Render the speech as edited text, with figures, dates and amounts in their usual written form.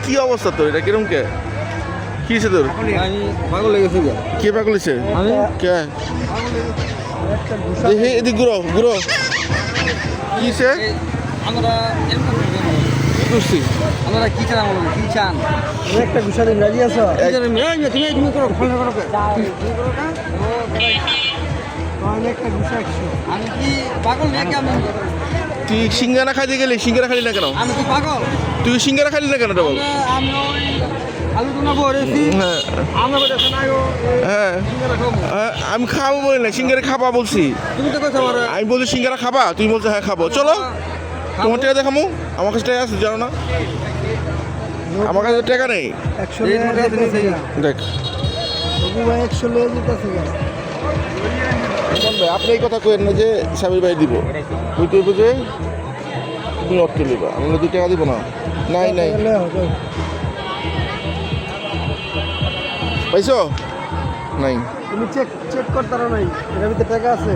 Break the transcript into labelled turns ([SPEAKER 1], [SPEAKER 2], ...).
[SPEAKER 1] কি অবস্থা তোর? এটা কিরম কে? কি হয়েছে তোর?
[SPEAKER 2] আমি পাগল হয়ে গেছি।
[SPEAKER 1] কে পাগল হয়েছে?
[SPEAKER 2] আমি
[SPEAKER 1] কে? দেখি এদিক ঘুরো ঘুরো। কি হয়েছে?
[SPEAKER 2] আমরা
[SPEAKER 1] কি করছি?
[SPEAKER 2] আমরা কি চান আমরা কি চান?
[SPEAKER 3] একটা ঘুষা দিন, রাজি আছো?
[SPEAKER 2] তুমি করো ফোন করো
[SPEAKER 3] একটা ঘুষা 100।
[SPEAKER 2] আমি কি পাগল নাকি? আমি
[SPEAKER 1] তুই সিঙ্গারা খাইতে গেলি, সিঙ্গারা খালি না কেন?
[SPEAKER 2] আমি কি পাগল?
[SPEAKER 1] তুই সিঙ্গারা খালি না কেন রে বল?
[SPEAKER 2] আমি ওই আলুটুনা বলেছি
[SPEAKER 1] হ্যাঁ
[SPEAKER 2] আমরা বলেছি না
[SPEAKER 1] হ্যাঁ হ্যাঁ, আমি খাবো বলি না, সিঙ্গারা খাবা বলছি।
[SPEAKER 2] তুমি তো কইছো আমার
[SPEAKER 1] আমি বলছি সিঙ্গারা খাবা, তুই বলছো হ্যাঁ খাবো। চলো তোমার টাকা দেখামু। আমার কাছে টাকা আছে জানো না? আমার কাছে টাকা নেই।
[SPEAKER 3] 100 টাকা দিতেছে গা।
[SPEAKER 1] দেখ
[SPEAKER 3] তবু ভাই 100 লয়ে দিতেছে গা।
[SPEAKER 1] রহমান ভাই, আপনি এই কথা কেন না যে সাবির ভাই দিব? বুঝতে বুঝে তুমি অর্থ নিবা, আমি 2 টাকা দিব না। নাই নাই
[SPEAKER 3] তাহলে হবে।
[SPEAKER 1] পাইছো? নাই।
[SPEAKER 3] তুমি চেক করতে পারো নাই, এর ভিতরে টাকা আছে।